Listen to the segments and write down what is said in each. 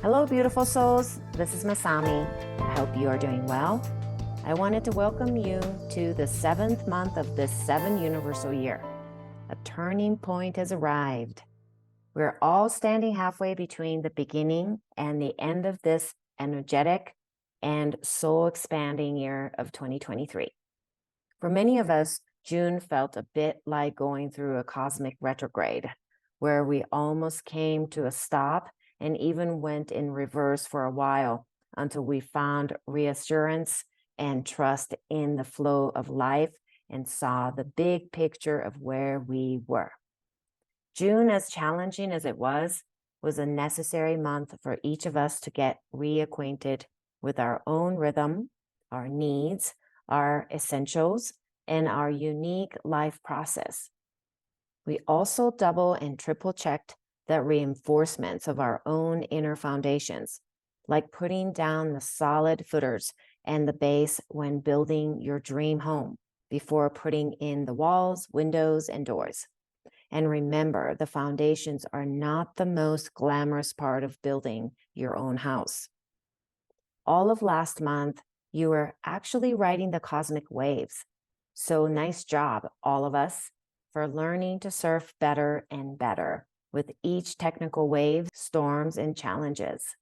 Hello, beautiful souls. This is Masami. I hope you are doing well. I wanted to welcome you to the 7th month of this 7 universal year. A turning point has arrived. We're all standing halfway between the beginning and the end of this energetic and soul-expanding year of 2023. For many of us, June felt a bit like going through a cosmic retrograde, where we almost came to a stop and even went in reverse for a while until we found reassurance and trust in the flow of life and saw the big picture of where we were. June, as challenging as it was a necessary month for each of us to get reacquainted with our own rhythm, our needs, our essentials, and our unique life process. We also double and triple checked the reinforcements of our own inner foundations, like putting down the solid footers and the base when building your dream home before putting in the walls, windows, and doors. And remember, the foundations are not the most glamorous part of building your own house. All of last month, you were actually riding the cosmic waves. So nice job, all of us, for learning to surf better and better with each technical wave, storms, and challenges.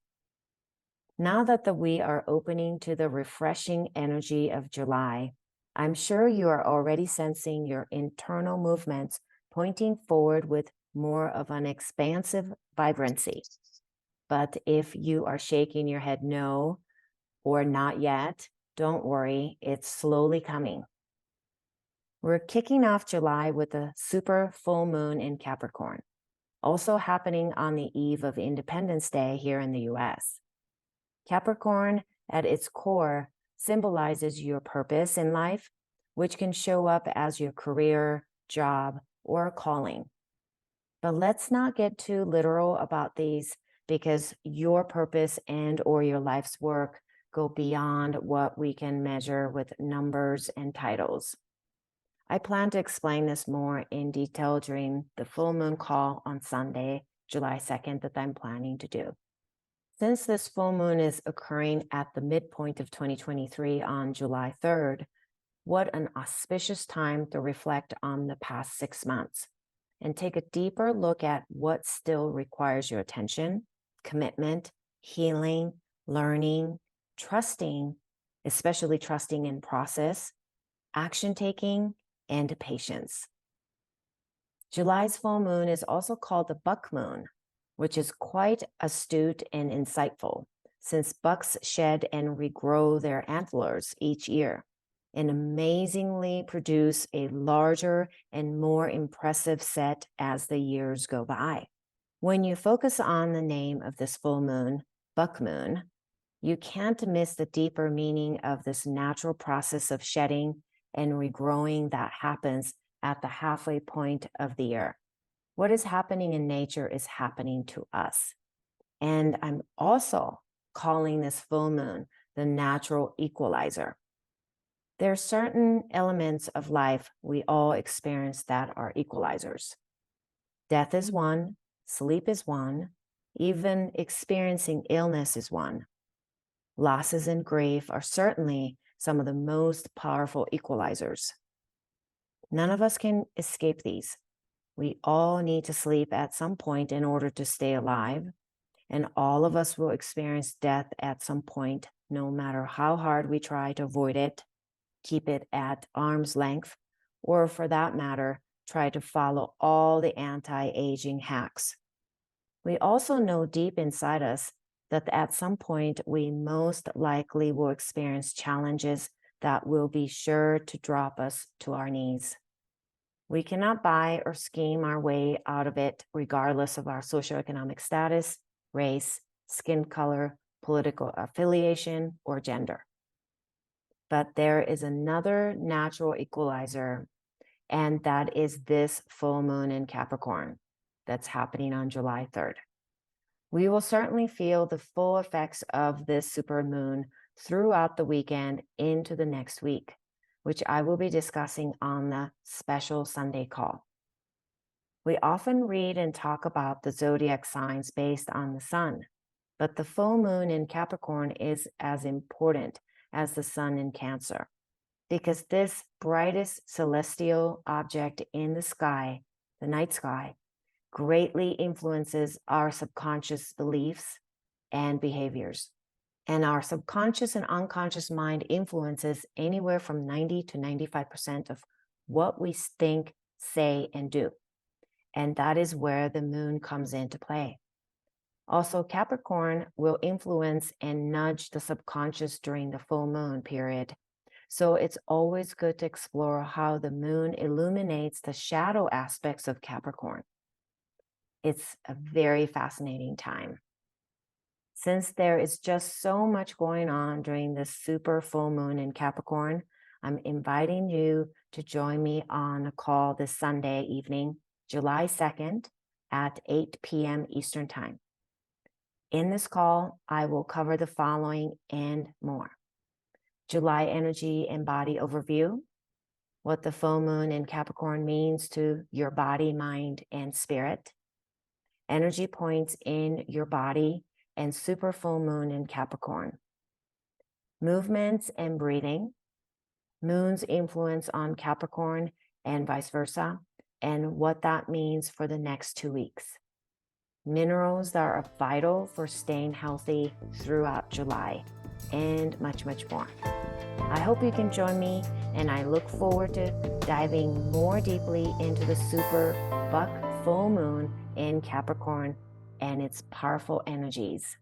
Now that we are opening to the refreshing energy of July, I'm sure you are already sensing your internal movements pointing forward with more of an expansive vibrancy. But if you are shaking your head no or not yet, don't worry, it's slowly coming. We're kicking off July with a super full moon in Capricorn, also happening on the eve of Independence Day here in the US. Capricorn, at its core, symbolizes your purpose in life, which can show up as your career, job, or calling. But let's not get too literal about these, because your purpose and or your life's work go beyond what we can measure with numbers and titles. I plan to explain this more in detail during the full moon call on Sunday, July 2nd, that I'm planning to do. Since this full moon is occurring at the midpoint of 2023 on July 3rd, what an auspicious time to reflect on the past 6 months and take a deeper look at what still requires your attention, commitment, healing, learning, trusting, especially trusting in process, action taking, and patience. July's full moon is also called the buck moon, which is quite astute and insightful, since bucks shed and regrow their antlers each year and amazingly produce a larger and more impressive set as the years go by. When you focus on the name of this full moon, buck moon, you can't miss the deeper meaning of this natural process of shedding and regrowing that happens at the halfway point of the year. What is happening in nature is happening to us. And I'm also calling this full moon the natural equalizer. There are certain elements of life we all experience that are equalizers. Death is one, sleep is one, even experiencing illness is one. Losses and grief are certainly some of the most powerful equalizers. None of us can escape these. We all need to sleep at some point in order to stay alive, and all of us will experience death at some point, no matter how hard we try to avoid it, keep it at arm's length, or for that matter, try to follow all the anti-aging hacks. We also know deep inside us that at some point we most likely will experience challenges that will be sure to drop us to our knees. We cannot buy or scheme our way out of it regardless of our socioeconomic status, race, skin color, political affiliation, or gender. But there is another natural equalizer, and that is this full moon in Capricorn that's happening on July 3rd. We will certainly feel the full effects of this supermoon throughout the weekend into the next week, which I will be discussing on the special Sunday call. We often read and talk about the zodiac signs based on the sun, But the full moon in Capricorn is as important as the sun in Cancer, because this brightest celestial object in the sky, the night sky, greatly influences our subconscious beliefs and behaviors. And our subconscious and unconscious mind influences anywhere from 90 to 95% of what we think, say, and do. And that is where the moon comes into play. Also, Capricorn will influence and nudge the subconscious during the full moon period. So it's always good to explore how the moon illuminates the shadow aspects of Capricorn. It's a very fascinating time. Since there is just so much going on during this super full moon in Capricorn, I'm inviting you to join me on a call this Sunday evening, July 2nd at 8 p.m. Eastern Time. In this call, I will cover the following and more. July energy and body overview, what the full moon in Capricorn means to your body, mind, and spirit, energy points in your body, and super full moon in Capricorn, movements and breathing, moon's influence on Capricorn and vice versa, and what that means for the next 2 weeks. Minerals that are vital for staying healthy throughout July, and much, much more. I hope you can join me, and I look forward to diving more deeply into the super buck full moon in Capricorn and its powerful energies.